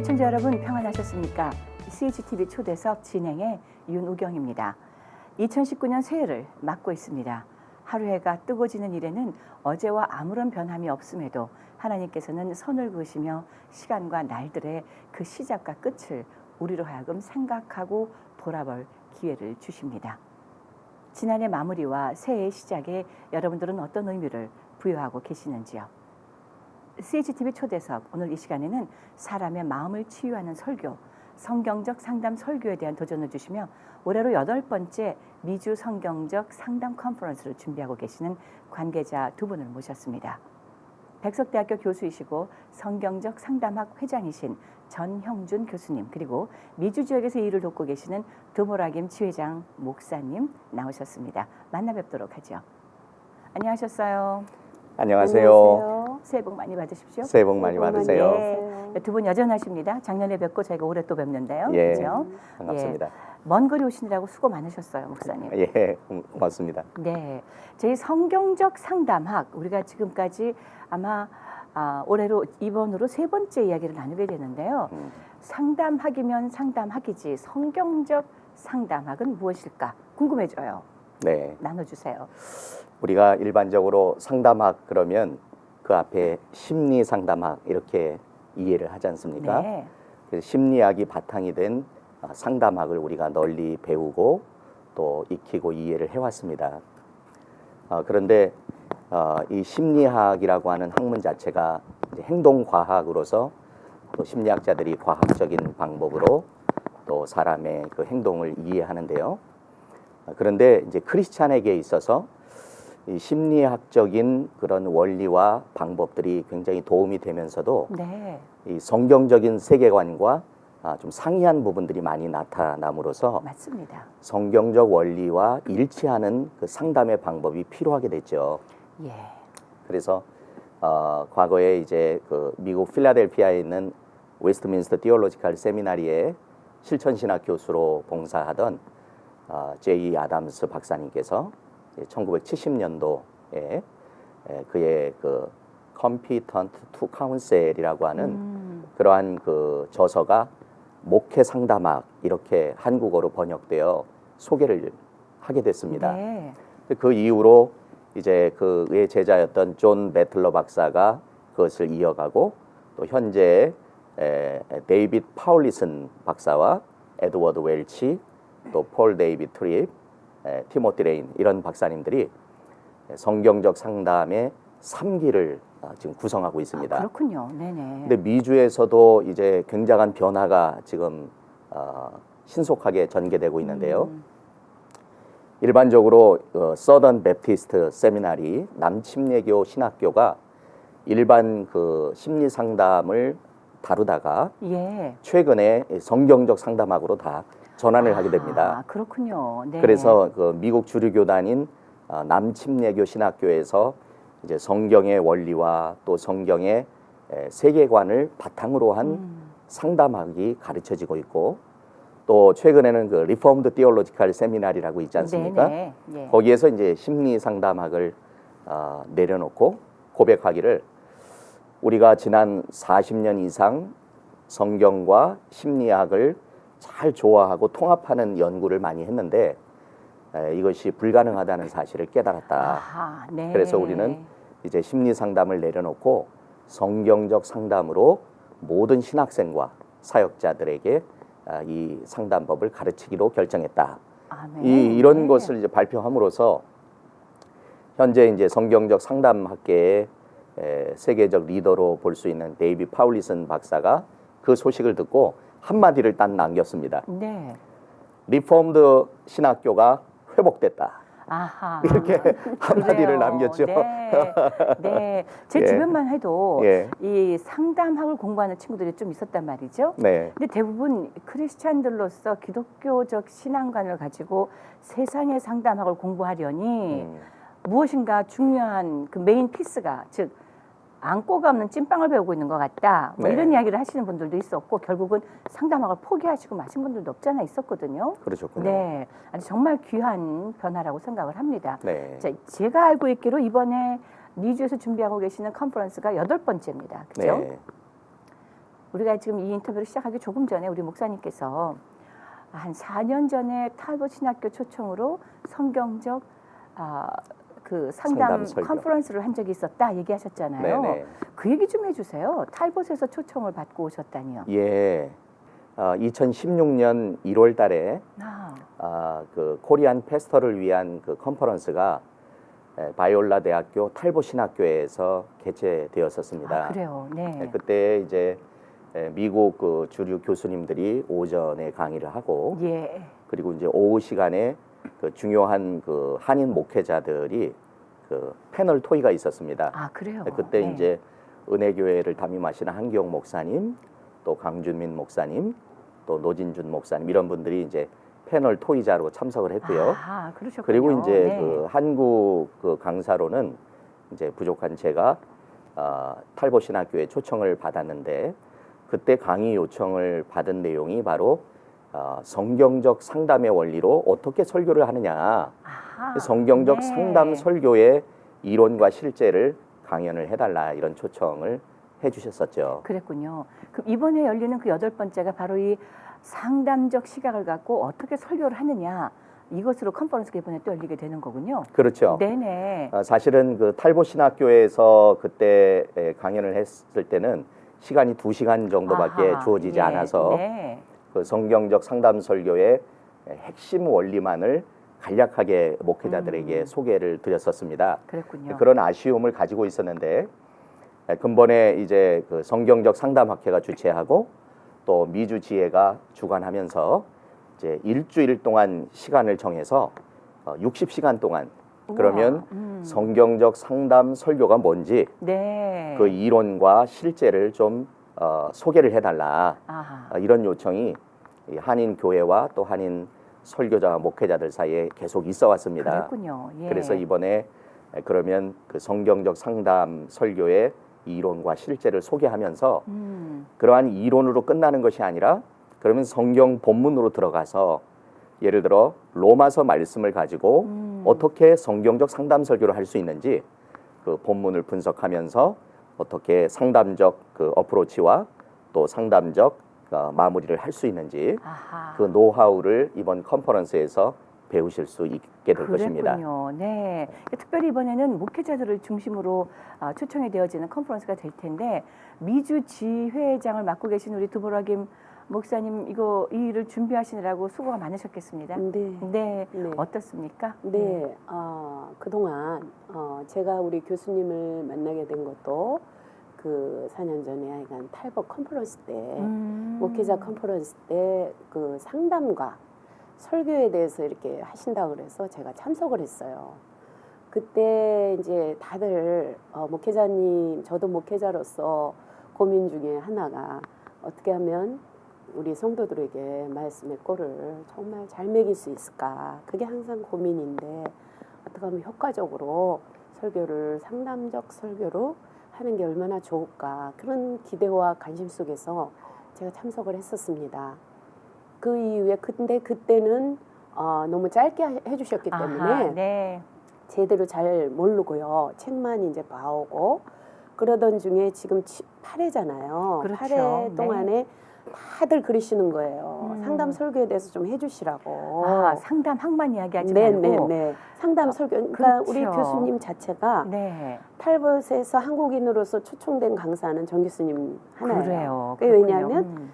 시청자 여러분 평안하셨습니까? CHTV 초대석 진행의 윤우경입니다. 2019년 새해를 맞고 있습니다. 하루 해가 뜨거워지는 일에는 어제와 아무런 변함이 없음에도 하나님께서는 선을 그으시며 시간과 날들의 그 시작과 끝을 우리로 하여금 생각하고 돌아볼 기회를 주십니다. 지난해 마무리와 새해의 시작에 여러분들은 어떤 의미를 부여하고 계시는지요? CHTV 초대석 오늘 이 시간에는 사람의 마음을 치유하는 설교, 성경적 상담 설교에 대한 도전을 주시며 올해로 8번째 미주 성경적 상담 컨퍼런스를 준비하고 계시는 관계자 두 분을 모셨습니다. 백석대학교 교수이시고 성경적 상담학 회장이신 전형준 교수님, 그리고 미주 지역에서 일을 돕고 계시는 드보라김 지회장 목사님 나오셨습니다. 만나 뵙도록 하죠. 안녕하셨어요. 안녕하세요. 새해 복 많이 받으십시오. 새해 복 많이 받으세요. 네, 두 분 여전하십니다. 작년에 뵙고 저희가 올해 또 뵙는데요. 예, 그렇죠? 반갑습니다. 예, 먼 거리 오시느라고 수고 많으셨어요, 목사님. 예, 고맙습니다. 네, 저희 성경적 상담학 우리가 지금까지 아마 올해로 이번으로 3번째 이야기를 나누게 되는데요. 상담학이면 상담학이지 성경적 상담학은 무엇일까 궁금해져요. 네, 나눠주세요. 우리가 일반적으로 상담학 그러면 그 앞에 심리 상담학 이렇게 이해를 하지 않습니까? 네. 그래서 심리학이 바탕이 된 상담학을 우리가 널리 배우고 또 익히고 이해를 해왔습니다. 그런데 이 심리학이라고 하는 학문 자체가 이제 행동과학으로서 또 심리학자들이 과학적인 방법으로 또 사람의 그 행동을 이해하는데요. 그런데 이제 크리스찬에게 있어서 이 심리학적인 그런 원리와 방법들이 굉장히 도움이 되면서도 네. 이 성경적인 세계관과 좀 상이한 부분들이 많이 나타남으로써 맞습니다. 성경적 원리와 일치하는 그 상담의 방법이 필요하게 됐죠. 예. 그래서 과거에 이제 그 미국 필라델피아에 있는 웨스트민스터 디올로지컬 세미나리에 실천신학 교수로 봉사하던 제이 아담스 박사님께서 1970년도에 그의 그 Competent to Counsel이라고 하는 그러한 그 저서가 목회 상담학 이렇게 한국어로 번역되어 소개를 하게 됐습니다. 네. 그 이후로 이제 그의 제자였던 존 배틀러 박사가 그것을 이어가고 또 현재 데이빗 파울리슨 박사와 에드워드 웰치 또 폴 데이빗 트립, 티모티 레인 이런 박사님들이 성경적 상담의 3기를 지금 구성하고 있습니다. 그렇군요. 네네. 근데 미주에서도 이제 굉장한 변화가 지금 신속하게 전개되고 있는데요. 일반적으로 서던 베프티스트 세미나리 남침례교 신학교가 일반 그 심리 상담을 다루다가 예. 최근에 성경적 상담학으로 다 전환을 하게 됩니다. 그렇군요. 네. 그래서 그 미국 주류 교단인 남침례교 신학교에서 이제 성경의 원리와 또 성경의 세계관을 바탕으로 한 상담학이 가르쳐지고 있고 또 최근에는 그 리폼드 디올로지컬 세미나리라고 있지 않습니까? 네네. 예. 거기에서 이제 심리 상담학을 내려놓고 고백하기를 우리가 지난 40년 이상 성경과 심리학을 잘 조화하고 통합하는 연구를 많이 했는데 이것이 불가능하다는 사실을 깨달았다. 아하, 네. 그래서 우리는 이제 심리 상담을 내려놓고 성경적 상담으로 모든 신학생과 사역자들에게 이 상담법을 가르치기로 결정했다. 아멘. 이런 네. 것을 이제 발표함으로써 현재 이제 성경적 상담학계의 세계적 리더로 볼 수 있는 데이빗 파울리슨 박사가 그 소식을 듣고 한마디를 딱 남겼습니다. 네. 리폼드 신학교가 회복됐다. 아하. 이렇게 한마디를 그래요. 남겼죠. 네. 네. 제 예. 주변만 해도 예. 이 상담학을 공부하는 친구들이 좀 있었단 말이죠. 네. 근데 대부분 크리스찬들로서 기독교적 신앙관을 가지고 세상의 상담학을 공부하려니 무엇인가 중요한 그 메인 피스가 즉 안고가 없는 찐빵을 배우고 있는 것 같다. 뭐 네. 이런 이야기를 하시는 분들도 있었고 결국은 상담학을 포기하시고 마신 분들도 없잖아 있었거든요. 그러셨군요. 네, 아주 정말 귀한 변화라고 생각을 합니다. 네. 자, 제가 알고 있기로 이번에 미주에서 준비하고 계시는 컨퍼런스가 8번째입니다. 그죠? 네. 우리가 지금 이 인터뷰를 시작하기 조금 전에 우리 목사님께서 한 4년 전에 탈봇 신학교 초청으로 성경적 그 상담 설교. 컨퍼런스를 한 적이 있었다 얘기하셨잖아요. 네네. 그 얘기 좀 해주세요. 탈봇에서 초청을 받고 오셨다니요. 예. 2016년 1월 달에 그 코리안 패스터를 위한 그 컨퍼런스가 바이올라 대학교 탈봇 신학교에서 개최되었었습니다. 그래요. 네. 그때 이제 미국 그 주류 교수님들이 오전에 강의를 하고 예. 그리고 이제 오후 시간에 그 중요한 그 한인 목회자들이 그 패널 토의가 있었습니다. 그래요. 그때 네. 이제 은혜교회를 담임하시는 한기영 목사님, 또 강준민 목사님, 또 노진준 목사님 이런 분들이 이제 패널 토의자로 참석을 했고요. 그러셨군요. 그리고 이제 네. 그 한국 그 강사로는 이제 부족한 제가 탈봇 신학교에 초청을 받았는데 그때 강의 요청을 받은 내용이 바로 성경적 상담의 원리로 어떻게 설교를 하느냐, 성경적 네. 상담 설교의 이론과 실제를 강연을 해달라 이런 초청을 해주셨었죠. 그랬군요. 그럼 이번에 열리는 그 8번째가 바로 이 상담적 시각을 갖고 어떻게 설교를 하느냐 이것으로 컨퍼런스가 이번에 또 열리게 되는 거군요. 그렇죠. 네네. 사실은 그 탈봇 신학교에서 그때 강연을 했을 때는 시간이 2시간 정도밖에 주어지지 않아서 네. 그 성경적 상담 설교의 핵심 원리만을 간략하게 목회자들에게 소개를 드렸었습니다. 그랬군요. 그런 아쉬움을 가지고 있었는데 근본에 이제 그 성경적 상담학회가 주최하고 또 미주 지혜가 주관하면서 이제 일주일 동안 시간을 정해서 60시간 동안 그러면 성경적 상담 설교가 뭔지 네. 그 이론과 실제를 좀 소개를 해달라 이런 요청이 이 한인 교회와 또 한인 설교자와 목회자들 사이에 계속 있어 왔습니다. 그랬군요. 예. 그래서 이번에 그러면 그 성경적 상담 설교의 이론과 실제를 소개하면서 그러한 이론으로 끝나는 것이 아니라 그러면 성경 본문으로 들어가서 예를 들어 로마서 말씀을 가지고 어떻게 성경적 상담 설교를 할 수 있는지 그 본문을 분석하면서 어떻게 상담적 그 어프로치와 또 상담적 마무리를 할 수 있는지 그 노하우를 이번 컨퍼런스에서 배우실 수 있게 될 것입니다. 네. 특별히 이번에는 목회자들을 중심으로 초청이 되어지는 컨퍼런스가 될 텐데 미주 지회장을 맡고 계신 우리 두보라김 목사님 이 일을 준비하시느라고 수고가 많으셨겠습니다. 네. 네. 네. 어떻습니까? 네. 그동안 제가 우리 교수님을 만나게 된 것도 그 4년 전에 하여간 탈북 컨퍼런스 때 목회자 컨퍼런스 때 그 상담과 설교에 대해서 이렇게 하신다고 그래서 제가 참석을 했어요. 그때 이제 다들 목회자님, 저도 목회자로서 고민 중에 하나가 어떻게 하면 우리 성도들에게 말씀의 꼴을 정말 잘 먹일 수 있을까? 그게 항상 고민인데 어떻게 하면 효과적으로 설교를 상담적 설교로 하는 게 얼마나 좋을까? 그런 기대와 관심 속에서 제가 참석을 했었습니다. 그 이후에 근데 그때는 너무 짧게 해주셨기 때문에 네. 제대로 잘 모르고요. 책만 이제 봐오고 그러던 중에 지금 8회잖아요. 그렇죠. 8회 동안에 네. 다들 그러시는 거예요. 상담 설교에 대해서 좀 해주시라고. 상담 학만 이야기하지 네네네. 말고. 상담 설교. 그러니까 그렇죠. 우리 교수님 자체가 네. 탈벗에서 한국인으로서 초청된 강사는 정 교수님 하나예요. 그래요. 그게 왜냐하면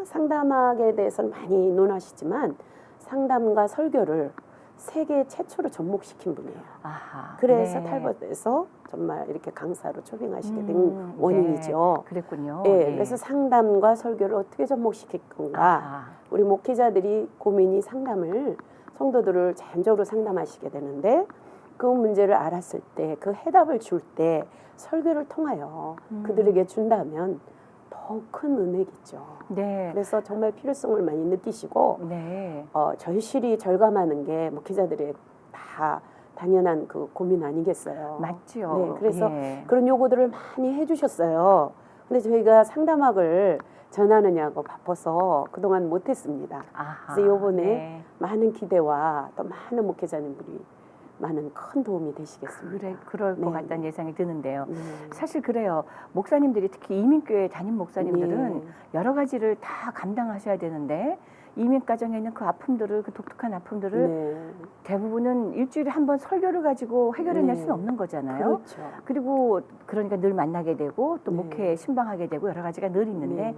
상담학에 대해서는 많이 논하시지만 상담과 설교를 세계 최초로 접목시킨 분이에요. 그래서 네. 탈벗에서 정말 이렇게 강사로 초빙하시게 된 원인이죠. 네. 그랬군요. 네, 네. 그래서 상담과 설교를 어떻게 접목시킬 건가. 우리 목회자들이 고민이 상담을 성도들을 자연적으로 상담하시게 되는데 그 문제를 알았을 때 그 해답을 줄 때 설교를 통하여 그들에게 준다면 더 큰 은혜겠죠. 네. 그래서 정말 필요성을 많이 느끼시고 네. 절실히 절감하는 게 목회자들의 다 당연한 그 고민 아니겠어요. 맞죠. 네, 그래서 예. 그런 요구들을 많이 해주셨어요. 근데 저희가 상담학을 전하느냐고 바빠서 그동안 못했습니다. 그래서 요번에 네. 많은 기대와 또 많은 목회자님들이 많은 큰 도움이 되시겠습니다. 그럴 것 네. 같다는 예상이 드는데요. 네. 사실 그래요. 목사님들이 특히 이민교회 담임 목사님들은 네. 여러 가지를 다 감당하셔야 되는데 이민 가정에 있는 그 아픔들을 그 독특한 아픔들을 네. 대부분은 일주일에 한 번 설교를 가지고 해결해낼 네. 수는 없는 거잖아요. 그렇죠. 그리고 그러니까 늘 만나게 되고 또 네. 목회에 신방하게 되고 여러 가지가 늘 있는데 네.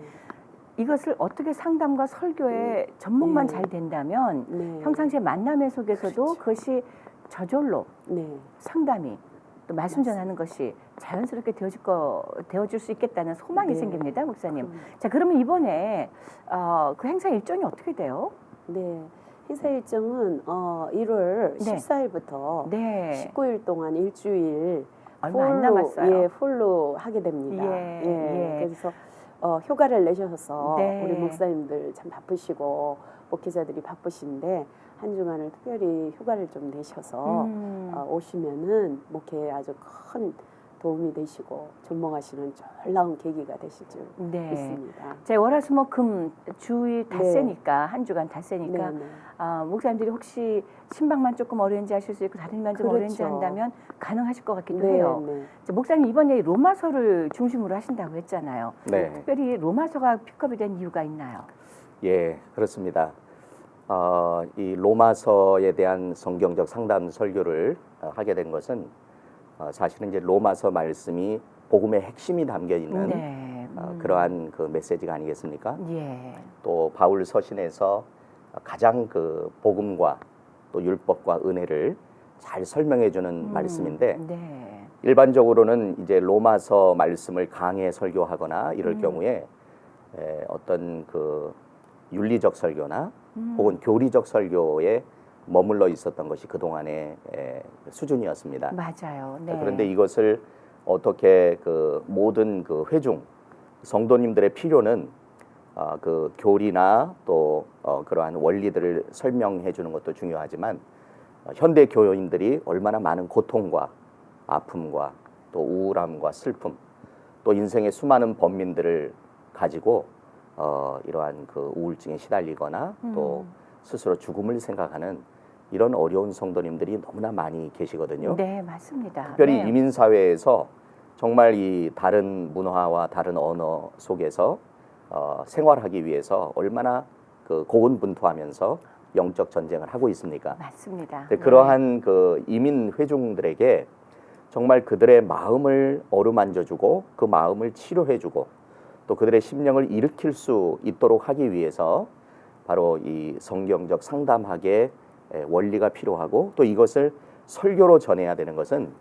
이것을 어떻게 상담과 설교에 접목만 네. 잘 된다면 네. 평상시에 만남의 속에서도 그렇죠. 그것이 저절로 네. 상담이 또 말씀 전하는 것이 자연스럽게 되어질 수 있겠다는 소망이 네. 생깁니다, 목사님. 음. 자, 그러면 이번에 그 행사 일정이 어떻게 돼요? 네. 행사 일정은 1월 네. 14일부터 네, 19일 동안 일주일 얼마 안 남았어요. 예, 홀로 하게 됩니다. 예. 그래서 휴가를 내셔서 네. 우리 목사님들 참 바쁘시고 목회자들이 바쁘신데 한 주간을 특별히 휴가를 좀 내셔서 오시면은 목회에 아주 큰 도움이 되시고 접목하시는 놀라운 계기가 되실 줄 네. 믿습니다. 제 월화수목금 주일 닷새니까 한 주간 닷새니까 네, 네. 목사님들이 혹시 신방만 조금 어레인지 하실 수 있고 다른 일만 좀 그렇죠. 어레인지 한다면 가능하실 것 같기도 네, 해요. 네. 자, 목사님 이번에 로마서를 중심으로 하신다고 했잖아요. 네. 특별히 로마서가 픽업이 된 이유가 있나요? 예, 그렇습니다. 이 로마서에 대한 성경적 상담 설교를 하게 된 것은 사실은 이제 로마서 말씀이 복음의 핵심이 담겨 있는 네. 그러한 그 메시지가 아니겠습니까? 예. 또 바울 서신에서 가장 그 복음과 또 율법과 은혜를 잘 설명해 주는 말씀인데 네. 일반적으로는 이제 로마서 말씀을 강해 설교하거나 이럴 경우에 어떤 그 윤리적 설교나 혹은 교리적 설교에 머물러 있었던 것이 그동안의 수준이었습니다. 맞아요. 네. 그런데 이것을 어떻게 그 모든 그 회중 성도님들의 필요는 그 교리나 또 그러한 원리들을 설명해 주는 것도 중요하지만 현대 교인들이 얼마나 많은 고통과 아픔과 또 우울함과 슬픔 또 인생의 수많은 번민들을 가지고 이러한 그 우울증에 시달리거나 또 스스로 죽음을 생각하는 이런 어려운 성도님들이 너무나 많이 계시거든요. 네, 맞습니다. 특별히 네. 이민 사회에서 정말 이 다른 문화와 다른 언어 속에서 생활하기 위해서 얼마나 그 고군분투하면서 영적 전쟁을 하고 있습니까? 맞습니다. 네, 그러한 그 이민 회중들에게 정말 그들의 마음을 어루만져주고 그 마음을 치료해주고 또 그들의 심령을 일으킬 수 있도록 하기 위해서 바로 이 성경적 상담학의 원리가 필요하고 또 이것을 설교로 전해야 되는 것은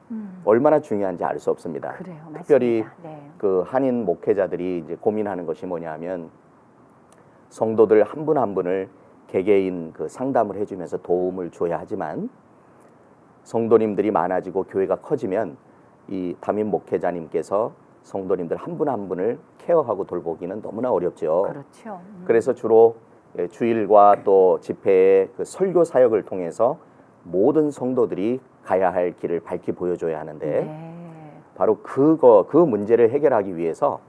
얼마나 중요한지 알 수 없습니다. 그래요. 맞습니다. 특별히 네. 그 한인 목회자들이 이제 고민하는 것이 뭐냐면 성도들 한 분 한 분을 개개인 그 상담을 해주면서 도움을 줘야 하지만 성도님들이 많아지고 교회가 커지면 이 담임 목회자님께서 성도님들 한 분 한 분을 케어하고 돌보기는 너무나 어렵죠. 그렇죠. 그래서 주로 주일과 또 집회의 그 설교 사역을 통해서 모든 성도들이 가야 할 길을 밝히 보여줘야 하는데 네. 바로 그 문제를 해결하기 위해서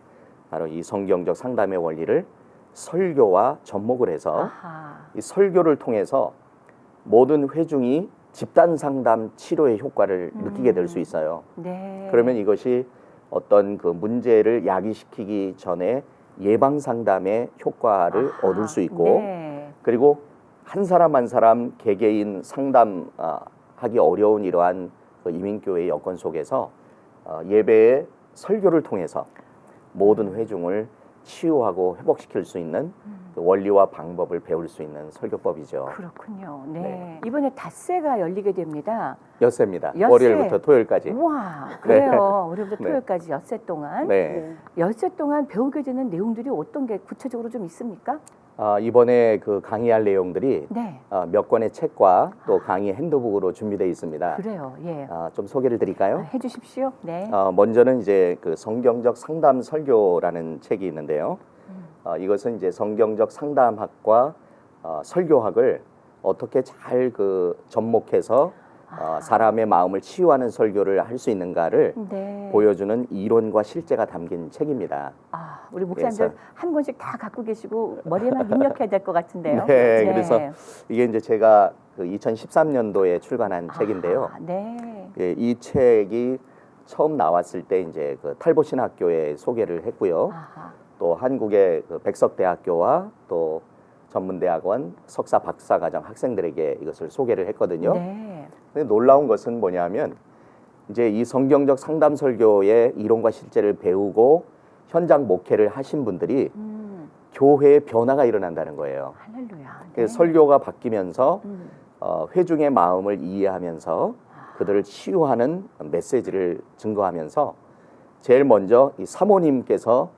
바로 이 성경적 상담의 원리를 설교와 접목을 해서 아하. 이 설교를 통해서 모든 회중이 집단 상담 치료의 효과를 느끼게 될 수 있어요. 네. 그러면 이것이 어떤 그 문제를 야기시키기 전에 예방 상담의 효과를 아하. 얻을 수 있고 네. 그리고 한 사람 한 사람 개개인 상담하기 어려운 이러한 그 이민교회의 여건 속에서 예배의 설교를 통해서 모든 회중을 치유하고 회복시킬 수 있는 그 원리와 방법을 배울 수 있는 설교법이죠. 그렇군요. 네. 네. 이번에 닷새가 열리게 됩니다. 엿새입니다. 엿새. 월요일부터 토요일까지. 우와, 그래요. 월요일부터 네. 토요일까지 엿새 동안. 네. 엿새 동안 배우게 되는 내용들이 어떤 게 구체적으로 좀 있습니까? 이번에 그 강의할 내용들이 네. 몇 권의 책과 또 강의 핸드북으로 준비되어 있습니다. 그래요. 예. 좀 소개를 드릴까요? 해주십시오. 네. 먼저는 이제 그 성경적 상담 설교라는 책이 있는데요. 이것은 이제 성경적 상담학과 설교학을 어떻게 잘 그 접목해서 사람의 마음을 치유하는 설교를 할 수 있는가를 네. 보여주는 이론과 실제가 담긴 책입니다. 우리 목사님들 그래서- 한 권씩 다 갖고 계시고 머리에만 입력해야 될 것 같은데요. 네, 그래서 이게 이제 제가 그 2013년도에 출간한 책인데요. 네. 예, 이 책이 처음 나왔을 때 이제 그 탈보신학교에 소개를 했고요. 아하. 또 한국의 그 백석대학교와 또 전문대학원 석사 박사과정 학생들에게 이것을 소개를 했거든요. 네. 근데 놀라운 것은 뭐냐면 이제 이 성경적 상담 설교의 이론과 실제를 배우고 현장 목회를 하신 분들이 교회에 변화가 일어난다는 거예요. 할렐루야. 그래서 설교가 바뀌면서 음. 회중의 마음을 이해하면서 그들을 치유하는 메시지를 증거하면서 제일 먼저 이 사모님께서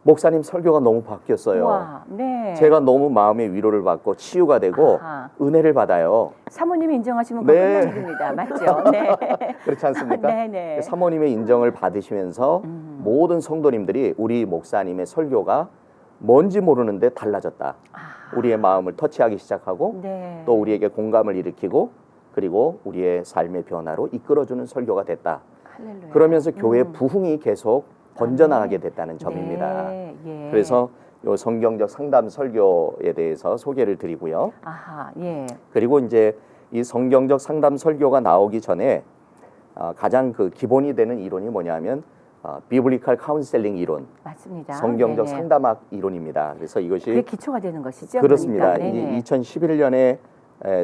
목사님 설교가 너무 바뀌었어요. 우와, 네. 제가 너무 마음의 위로를 받고 치유가 되고 아하. 은혜를 받아요. 사모님이 인정하시면 그건 네. 끝난 일입니다. 맞죠? 네. 그렇지 않습니까? 네네. 사모님의 인정을 받으시면서 모든 성도님들이 우리 목사님의 설교가 뭔지 모르는데 달라졌다. 우리의 마음을 터치하기 시작하고 네. 또 우리에게 공감을 일으키고 그리고 우리의 삶의 변화로 이끌어주는 설교가 됐다. 할렐루야. 그러면서 교회 부흥이 계속 번져나가게 됐다는 점입니다. 네. 예. 그래서 요 성경적 상담 설교에 대해서 소개를 드리고요. 아하, 예. 그리고 이제 이 성경적 상담 설교가 나오기 전에 가장 그 기본이 되는 이론이 뭐냐면 비블리컬 카운셀링 이론, 맞습니다. 성경적 네네. 상담학 이론입니다. 그래서 그게 이것이 기초가 되는 것이죠. 그렇습니다. 그러니까. 네네. 이 2011년에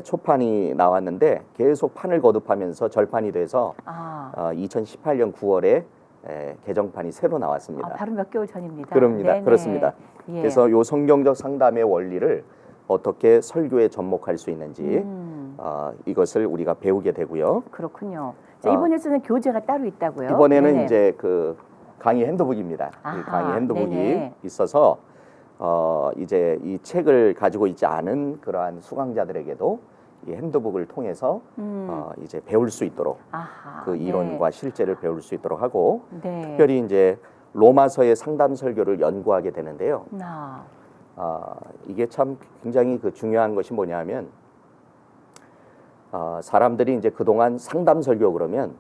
초판이 나왔는데 계속 판을 거듭하면서 절판이 돼서 2018년 9월에 개정판이 새로 나왔습니다. 바로 몇 개월 전입니다. 그럽니다. 네네. 그렇습니다. 예. 그래서 요 성경적 상담의 원리를 어떻게 설교에 접목할 수 있는지 이것을 우리가 배우게 되고요. 그렇군요. 자, 이번에 쓰는 교재가 따로 있다고요? 이번에는 네네. 이제 그 강의 핸드북입니다. 이 아하, 강의 핸드북이 네네. 있어서 이제 이 책을 가지고 있지 않은 그러한 수강자들에게도 이 핸드북을 통해서 이제 배울 수 있도록 아하, 그 이론과 실제를 배울 수 있도록 하고 네. 특별히 이제 로마서의 상담 설교를 연구하게 되는데요. 이게 참 굉장히 그 중요한 것이 뭐냐면 사람들이 이제 그동안 상담 설교 그러면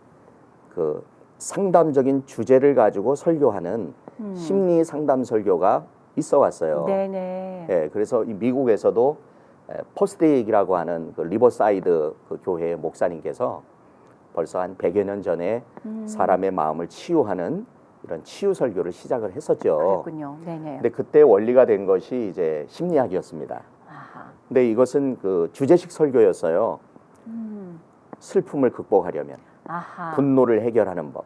그 상담적인 주제를 가지고 설교하는 심리 상담 설교가 있어 왔어요. 네네. 예, 그래서 이 미국에서도 포스데이라고 하는 그 리버사이드 그 교회의 목사님께서 벌써 한 100여 년 전에 사람의 마음을 치유하는 이런 치유 설교를 시작을 했었죠. 그렇군요. 네네. 근데 그때 원리가 된 것이 이제 심리학이었습니다. 아하. 근데 이것은 그 주제식 설교였어요. 슬픔을 극복하려면 아하. 분노를 해결하는 법,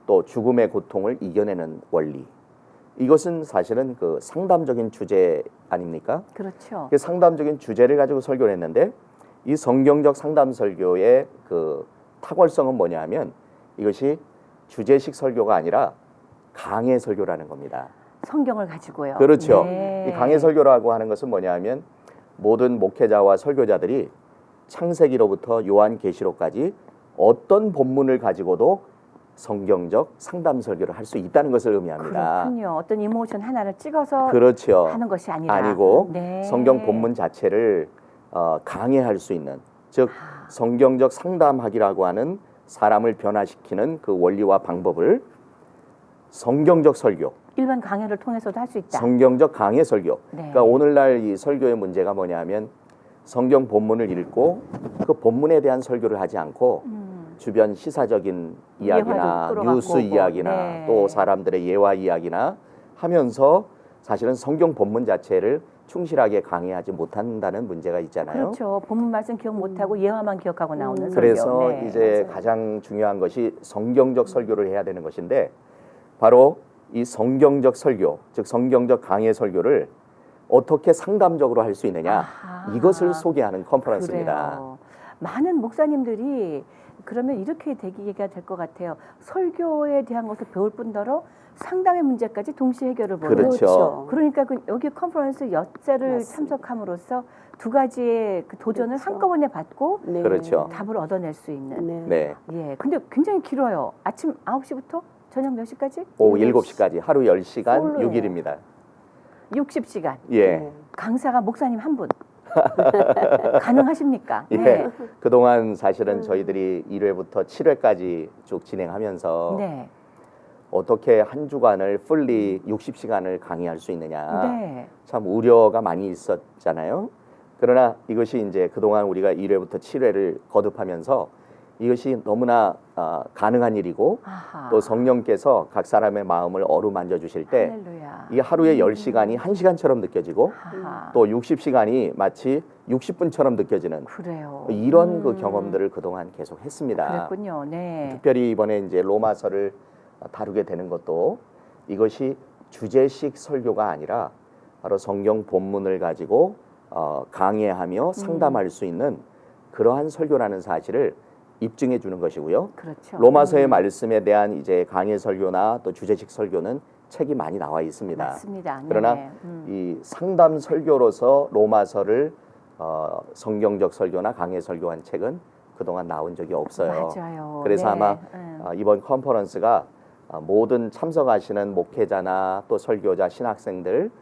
또 죽음의 고통을 이겨내는 원리. 이것은 사실은 그 상담적인 주제 아닙니까? 그렇죠. 그 상담적인 주제를 가지고 설교를 했는데 이 성경적 상담 설교의 그 탁월성은 뭐냐면 이것이 주제식 설교가 아니라 강해 설교라는 겁니다. 성경을 가지고요. 그렇죠. 네. 이 강해 설교라고 하는 것은 뭐냐면 모든 목회자와 설교자들이 창세기로부터 요한계시록까지 어떤 본문을 가지고도 성경적 상담 설교를 할 수 있다는 것을 의미합니다. 그렇군요. 어떤 이모션 하나를 찍어서 그렇죠. 하는 것이 아니라 아니고 네. 성경 본문 자체를 강해할 수 있는, 즉 성경적 상담학이라고 하는 사람을 변화시키는 그 원리와 방법을 성경적 설교, 일반 강연을 통해서도 할 수 있다. 성경적 강해 설교. 네. 그러니까 오늘날 이 설교의 문제가 뭐냐면 성경 본문을 읽고 그 본문에 대한 설교를 하지 않고 주변 시사적인 이야기나 예화도 뉴스 끌어갖고 이야기나 네. 또 사람들의 예화 이야기나 하면서 사실은 성경 본문 자체를 충실하게 강의하지 못한다는 문제가 있잖아요. 그렇죠. 본문 말씀 기억 못하고 예화만 기억하고 나오는 설교. 그래서 네. 이제 맞아요. 가장 중요한 것이 성경적 설교를 해야 되는 것인데 바로 이 성경적 설교, 즉 성경적 강해 설교를 어떻게 상담적으로 할 수 있느냐 아하. 이것을 소개하는 컨퍼런스입니다. 그래요. 많은 목사님들이 그러면 이렇게 되기가 될 것 같아요. 설교에 대한 것을 배울 뿐더러 상담의 문제까지 동시에 해결을 보는. 그렇죠. 그러니까 여기 컨퍼런스 엿새를 맞습니다. 참석함으로써 두 가지의 그 도전을 그렇죠. 한꺼번에 받고 네. 그렇죠. 답을 얻어낼 수 있는. 네. 네. 예. 근데 굉장히 길어요. 아침 9시부터 저녁 몇 시까지? 오후 7시까지 하루 10시간 솔로예요. 6일입니다. 60시간. 예. 네. 강사가 목사님 한 분. 가능하십니까? 예. 네. 그동안 사실은 저희들이 1회부터 7회까지 쭉 진행하면서 네. 어떻게 한 주간을 풀리 60시간을 강의할 수 있느냐 네. 참 우려가 많이 있었잖아요. 그러나 이것이 이제 그동안 우리가 1회부터 7회를 거듭하면서 이것이 너무나 가능한 일이고 아하. 또 성령께서 각 사람의 마음을 어루만져 주실 때 할렐루야. 이 하루에 10시간이 1시간처럼 느껴지고 아하. 또 60시간이 마치 60분처럼 느껴지는 그래요. 이런 그 경험들을 그동안 계속 했습니다. 그랬군요. 네. 특별히 이번에 이제 로마서를 다루게 되는 것도 이것이 주제식 설교가 아니라 바로 성경 본문을 가지고 강해하며 상담할 수 있는 그러한 설교라는 사실을 입증해 주는 것이고요. 그렇죠. 로마서의 말씀에 대한 이제 강해 설교나 또 주제식 설교는 책이 많이 나와 있습니다. 맞습니다. 그러나 네. 이 상담 설교로서 로마서를 성경적 설교나 강해 설교한 책은 그동안 나온 적이 없어요. 맞아요. 그래서 네. 아마 이번 컨퍼런스가 모든 참석하시는 목회자나 또 설교자, 신학생들,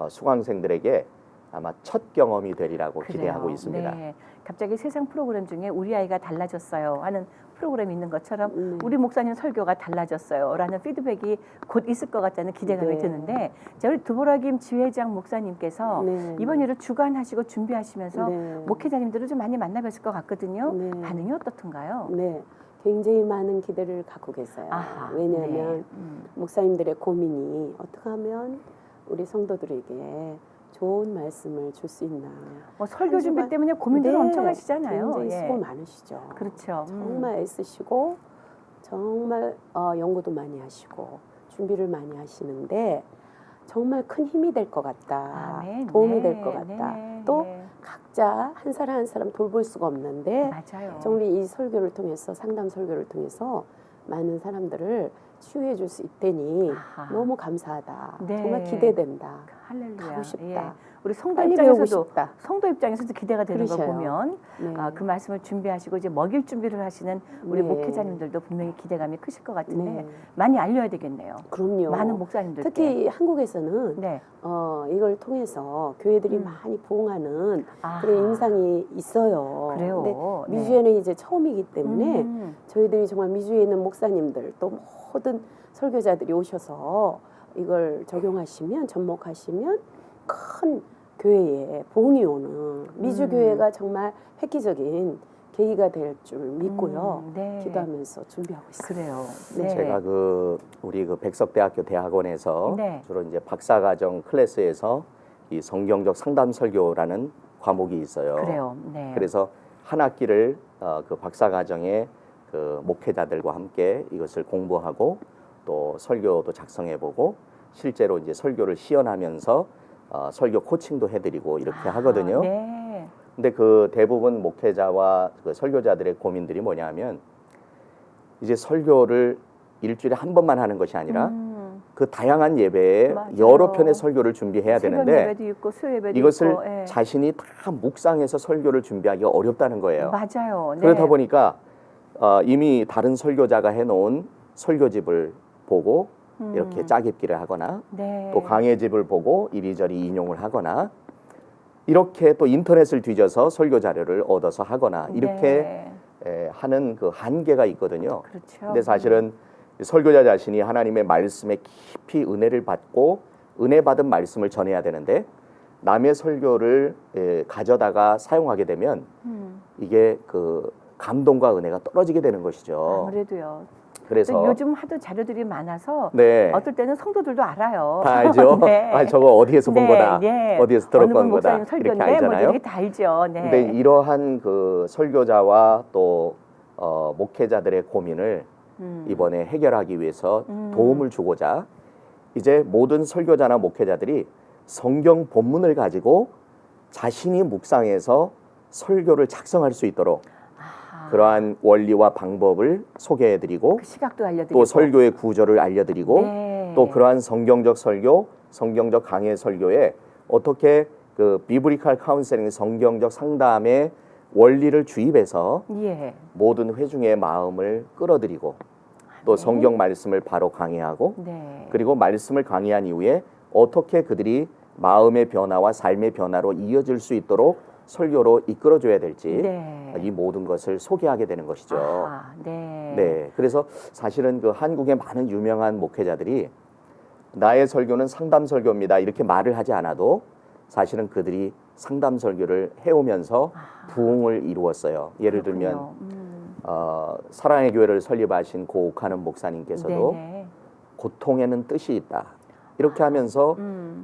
수강생들에게 아마 첫 경험이 되리라고 그래요. 기대하고 있습니다. 네. 갑자기 세상 프로그램 중에 우리 아이가 달라졌어요 하는 프로그램이 있는 것처럼 우리 목사님 설교가 달라졌어요 라는 피드백이 곧 있을 것 같다는 기대감이 네. 드는데 자, 우리 두보라김 지회장 목사님께서 네. 이번 일을 주관하시고 준비하시면서 네. 목회자님들을 좀 많이 만나뵀을 것 같거든요. 네. 반응이 어떻던가요? 네, 굉장히 많은 기대를 갖고 계세요. 아하, 왜냐하면 네. 목사님들의 고민이 어떻게 하면 우리 성도들에게 좋은 말씀을 줄 수 있나. 설교 한 준비 주간- 때문에 고민들 네, 엄청 하시잖아요. 굉장히 예. 수고 많으시죠. 그렇죠. 정말 애쓰시고 정말 연구도 많이 하시고 준비를 많이 하시는데 정말 큰 힘이 될 것 같다. 아멘. 도움이 네, 될 것 같다. 네, 또 네. 각자 한 사람 한 사람 돌볼 수가 없는데 맞아요. 정말 이 설교를 통해서 상담 설교를 통해서 많은 사람들을 치유해 줄 수 있다니 아하. 너무 감사하다. 네. 정말 기대된다. 할렐루야. 가고 싶다. 예. 우리 성도 빨리 배우고 입장에서도 싶다. 성도 입장에서도 기대가 되는 걸 그러셔요. 보면 네. 그 말씀을 준비하시고 이제 먹일 준비를 하시는 우리 네. 목회자님들도 분명히 기대감이 크실 것 같은데 네. 많이 알려야 되겠네요. 그럼요. 많은 목사님들 특히 한국에서는 네. 이걸 통해서 교회들이 많이 부흥하는 아하. 그런 인상이 있어요. 그래요. 근데 네. 미주에는 이제 처음이기 때문에 음. 저희들이 정말 미주에 있는 목사님들 또 모든 설교자들이 오셔서 이걸 적용하시면 접목하시면 큰 교회에 부흥이 오는 미주 교회가 정말 획기적인 계기가 될 줄 믿고요. 네. 기도하면서 준비하고 있습니다. 그래요. 네. 제가 우리 백석대학교 대학원에서 네. 주로 이제 박사과정 클래스에서 이 성경적 상담 설교라는 과목이 있어요. 그래요. 네. 그래서 한 학기를 그 박사과정에 그 목회자들과 함께 이것을 공부하고 또 설교도 작성해보고 실제로 이제 설교를 시연하면서 설교 코칭도 해드리고 이렇게 하거든요. 네. 근데 그 대부분 목회자와 그 설교자들의 고민들이 뭐냐면 이제 설교를 일주일에 한 번만 하는 것이 아니라 그 다양한 예배에 맞아요. 여러 편의 설교를 준비해야 새벽 되는데 예배도 있고 수요 예배도 이것을 있고 예. 자신이 다 묵상해서 설교를 준비하기가 어렵다는 거예요. 맞아요. 네. 그렇다 보니까 이미 다른 설교자가 해놓은 설교집을 보고 이렇게 짜깁기를 하거나 네. 또 강해집을 보고 이리저리 인용을 하거나 이렇게 또 인터넷을 뒤져서 설교 자료를 얻어서 하거나 이렇게 하는 그 한계가 있거든요. 그렇죠. 근데 사실은 설교자 자신이 하나님의 말씀에 깊이 은혜를 받고 은혜 받은 말씀을 전해야 되는데 남의 설교를 가져다가 사용하게 되면 이게 그 감동과 은혜가 떨어지게 되는 것이죠. 아무래도요. 그래서 또 요즘 하도 자료들이 많아서 네. 어떨 때는 성도들도 알아요. 다 알죠. 네. 아 저거 어디에서 본 네, 거다. 네. 어디에서 어느 들었던 분 거다. 목사님 이렇게 설교인데 뭐 알잖아요. 이렇게 다 알죠. 네. 근데 이러한 그 설교자와 또 목회자들의 고민을 이번에 해결하기 위해서 도움을 주고자 이제 모든 설교자나 목회자들이 성경 본문을 가지고 자신이 묵상해서 설교를 작성할 수 있도록 그러한 원리와 방법을 소개해드리고 그 시각도 알려드리고 또 설교의 구조를 알려드리고 네. 또 그러한 성경적 설교, 성경적 강해 설교에 어떻게 그 비브리칼 카운셀링 성경적 상담의 원리를 주입해서 예. 모든 회중의 마음을 끌어들이고 또 성경 말씀을 바로 강해하고 네. 그리고 말씀을 강해한 이후에 어떻게 그들이 마음의 변화와 삶의 변화로 이어질 수 있도록 설교로 이끌어줘야 될지 네. 이 모든 것을 소개하게 되는 것이죠. 아하, 네. 네, 그래서 사실은 그 한국의 많은 유명한 목회자들이 나의 설교는 상담 설교입니다 이렇게 말을 하지 않아도 사실은 그들이 상담 설교를 해오면서 부흥을 이루었어요. 예를 들면 그렇군요. 사랑의 교회를 설립하신 고 옥하는 목사님께서도 네네. 고통에는 뜻이 있다. 이렇게 하면서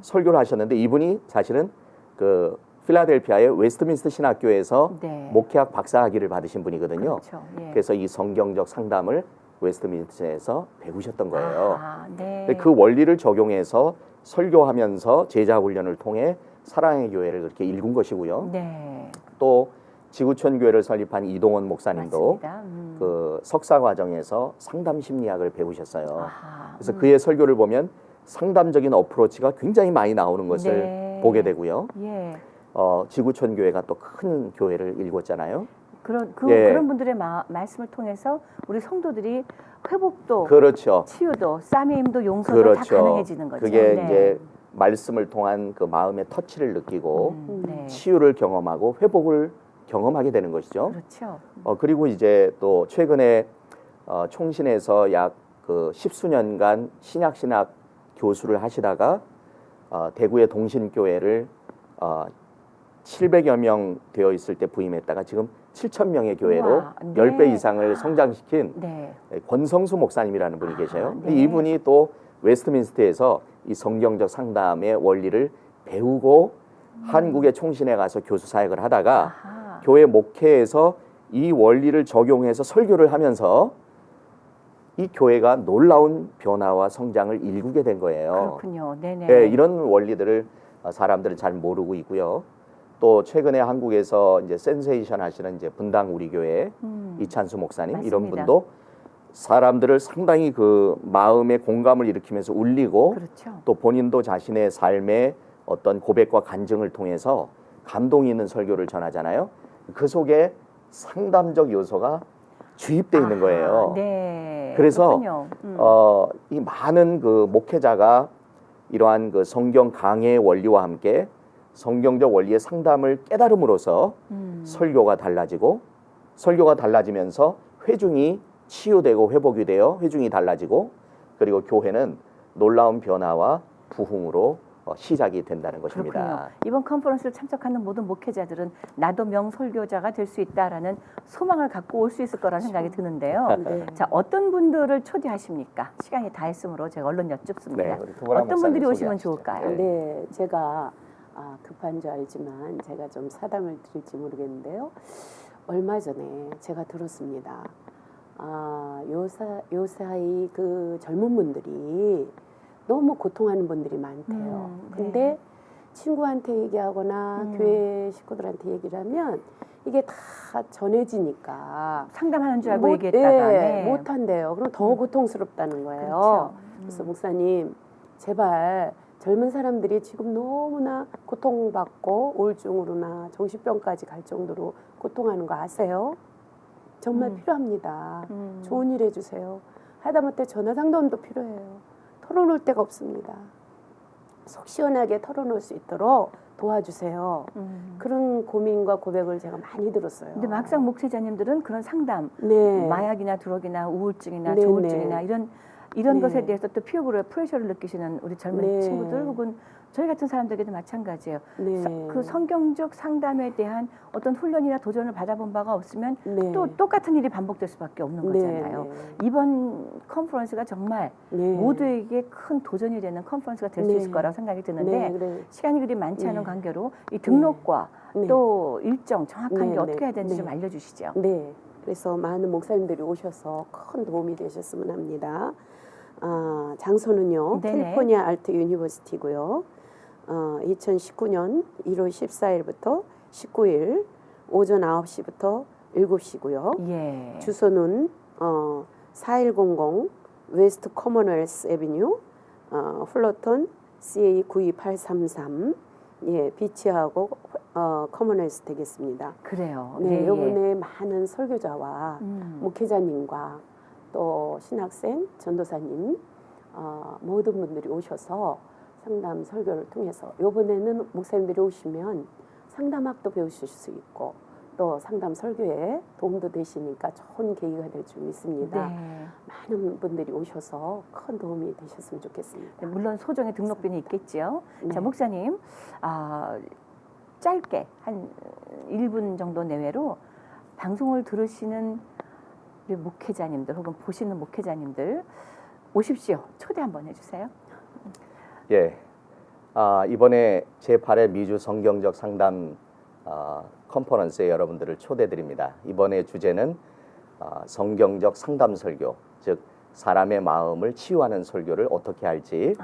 설교를 하셨는데 이분이 사실은 그 필라델피아의 웨스트민스터 신학교에서 네. 목회학 박사학위를 받으신 분이거든요. 그렇죠. 예. 그래서 이 성경적 상담을 웨스트민스터에서 배우셨던 거예요. 네. 근데 그 원리를 적용해서 설교하면서 제자 훈련을 통해 사랑의 교회를 그렇게 일군 것이고요. 네. 또 지구촌 교회를 설립한 이동원 목사님도 맞습니다. 그 석사 과정에서 상담 심리학을 배우셨어요. 아하, 그래서 그의 설교를 보면 상담적인 어프로치가 굉장히 많이 나오는 것을 네. 보게 되고요. 예. 지구촌 교회가 또 큰 교회를 일궜잖아요. 그런 그런 분들의 말씀을 통해서 우리 성도들이 회복도 그렇죠. 치유도 싸매임도 용서도 그렇죠. 다 가능해지는 거죠. 그게 네. 이제 말씀을 통한 그 마음의 터치를 느끼고 네. 치유를 경험하고 회복을 경험하게 되는 것이죠. 그렇죠. 그리고 이제 또 최근에 총신에서 약 그 10수년간 신약 교수를 하시다가 대구의 동신교회를 700여 명 되어 있을 때 부임했다가 지금 7,000명의 교회로 우와, 네. 10배 이상을 성장시킨 네. 권성수 목사님이라는 분이 계셔요. 네. 이분이 또 웨스트민스터에서 이 성경적 상담의 원리를 배우고 한국의 총신에 가서 교수 사역을 하다가 아하. 교회 목회에서 이 원리를 적용해서 설교를 하면서 이 교회가 놀라운 변화와 성장을 일구게 된 거예요. 그렇군요. 네네. 네, 이런 원리들을 사람들은 잘 모르고 있고요. 또 최근에 한국에서 이제 센세이션 하시는 이제 분당 우리 교회 이찬수 목사님 맞습니다. 이런 분도 사람들을 상당히 그 마음의 공감을 일으키면서 울리고 그렇죠. 또 본인도 자신의 삶의 어떤 고백과 간증을 통해서 감동이 있는 설교를 전하잖아요. 그 속에 상담적 요소가 주입돼 있는 거예요. 네. 그래서 그렇군요. 이 많은 그 목회자가 이러한 그 성경 강해의 원리와 함께 성경적 원리의 상담을 깨달음으로써 설교가 달라지면서 회중이 치유되고 회복이 되어 회중이 달라지고 그리고 교회는 놀라운 변화와 부흥으로 시작이 된다는 것입니다. 그렇군요. 이번 컨퍼런스를 참석하는 모든 목회자들은 나도 명설교자가 될 수 있다라는 소망을 갖고 올 수 있을 거라는 생각이 드는데요. 네. 자, 어떤 분들을 초대하십니까? 시간이 다 했으므로 제가 얼른 여쭙습니다. 네, 우리 두보람 어떤 분들이 목사님 오시면 소개하시죠. 좋을까요? 네. 네, 제가 급한 줄 알지만 제가 좀 사담을 드릴지 모르겠는데요. 얼마 전에 제가 들었습니다. 요사이 그 젊은 분들이 너무 고통하는 분들이 많대요. 네. 근데 친구한테 얘기하거나 교회 식구들한테 얘기를 하면 이게 다 전해지니까 상담하는 줄 알고 얘기했다가 네. 못한대요. 그럼 더 고통스럽다는 거예요. 그렇죠. 그래서 목사님 제발 젊은 사람들이 지금 너무나 고통받고 우울증으로나 정신병까지 갈 정도로 고통하는 거 아세요? 정말 필요합니다. 좋은 일 해주세요. 하다못해 전화 상담도 필요해요. 털어놓을 데가 없습니다. 속 시원하게 털어놓을 수 있도록 도와주세요. 그런 고민과 고백을 제가 많이 들었어요. 근데 막상 목회자님들은 그런 상담, 네. 마약이나 드럭이나 우울증이나 네, 조울증이나 네. 이런 네. 것에 대해서 또 프레셔를 느끼시는 우리 젊은 네. 친구들 혹은 저희 같은 사람들에게도 마찬가지예요. 네. 그 성경적 상담에 대한 어떤 훈련이나 도전을 받아본 바가 없으면 네. 또 똑같은 일이 반복될 수밖에 없는 네, 거잖아요. 이번 컨퍼런스가 정말 네. 모두에게 큰 도전이 되는 컨퍼런스가 될 수 네. 있을 거라고 생각이 드는데 네, 그래. 시간이 그리 많지 않은 네. 관계로 이 등록과 네. 또 일정 정확한 네, 게 어떻게 네, 해야 되는지 네. 좀 알려주시죠. 네. 그래서 많은 목사님들이 오셔서 큰 도움이 되셨으면 합니다. 장소는요. 네네. 캘리포니아 알트 유니버시티고요. 2019년 1월 14일부터 19일 오전 9시부터 7시고요. 예. 주소는 4100 웨스트 커먼웰스 애비뉴 플러턴 CA 92833 예, 비치하고 커먼웰스 되겠습니다. 그래요. 네, 예, 이번에 많은 설교자와 음. 목회자님과 또 신학생, 전도사님 모든 분들이 오셔서 상담 설교를 통해서 이번에는 목사님들이 오시면 상담학도 배우실 수 있고 또 상담 설교에 도움도 되시니까 좋은 계기가 될 줄 믿습니다. 네. 많은 분들이 오셔서 큰 도움이 되셨으면 좋겠습니다. 네, 물론 소정의 등록비는 있겠죠. 네. 자, 목사님, 짧게 한 1분 정도 내외로 방송을 들으시는 우리 목회자님들 혹은 보시는 목회자님들 오십시오. 초대 한번 해주세요. 예. 이번에 제8회 미주 성경적 상담 컨퍼런스에 여러분들을 초대드립니다. 이번에 주제는 성경적 상담 설교, 즉 사람의 마음을 치유하는 설교를 어떻게 할지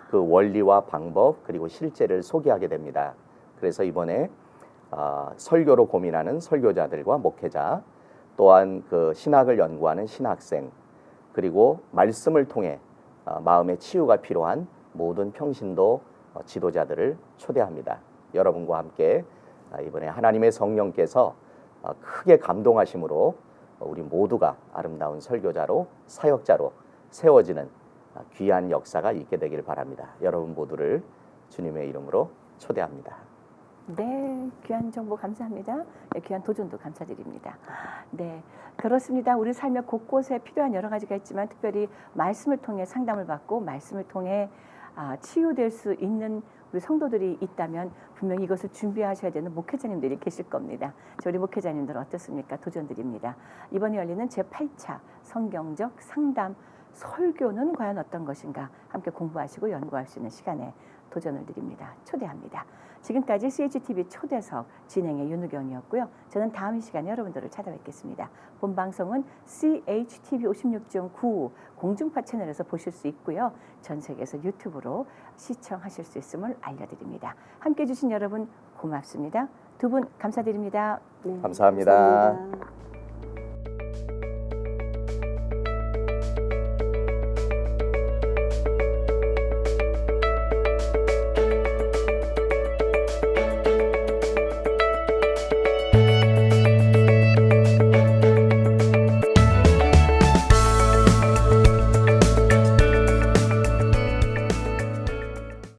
그 원리와 방법 그리고 실제를 소개하게 됩니다. 그래서 이번에 설교로 고민하는 설교자들과 목회자, 또한 그 신학을 연구하는 신학생, 그리고 말씀을 통해 마음의 치유가 필요한 모든 평신도 지도자들을 초대합니다. 여러분과 함께 이번에 하나님의 성령께서 크게 감동하심으로 우리 모두가 아름다운 설교자로 사역자로 세워지는 귀한 역사가 있게 되길 바랍니다. 여러분 모두를 주님의 이름으로 초대합니다. 네, 귀한 정보 감사합니다. 네, 귀한 도전도 감사드립니다. 네, 그렇습니다. 우리 삶의 곳곳에 필요한 여러 가지가 있지만 특별히 말씀을 통해 상담을 받고 말씀을 통해 치유될 수 있는 우리 성도들이 있다면 분명히 이것을 준비하셔야 되는 목회자님들이 계실 겁니다. 우리 목회자님들 어떻습니까? 도전드립니다. 이번에 열리는 제8차 성경적 상담 설교는 과연 어떤 것인가 함께 공부하시고 연구할 수 있는 시간에 도전을 드립니다. 초대합니다. 지금까지 CHTV 초대석 진행의 윤우경이었고요. 저는 다음 시간에 여러분들을 찾아뵙겠습니다. 본 방송은 CHTV 56.9 공중파 채널에서 보실 수 있고요. 전 세계에서 유튜브로 시청하실 수 있음을 알려드립니다. 함께해 주신 여러분 고맙습니다. 두 분 감사드립니다. 네, 감사합니다. 감사합니다.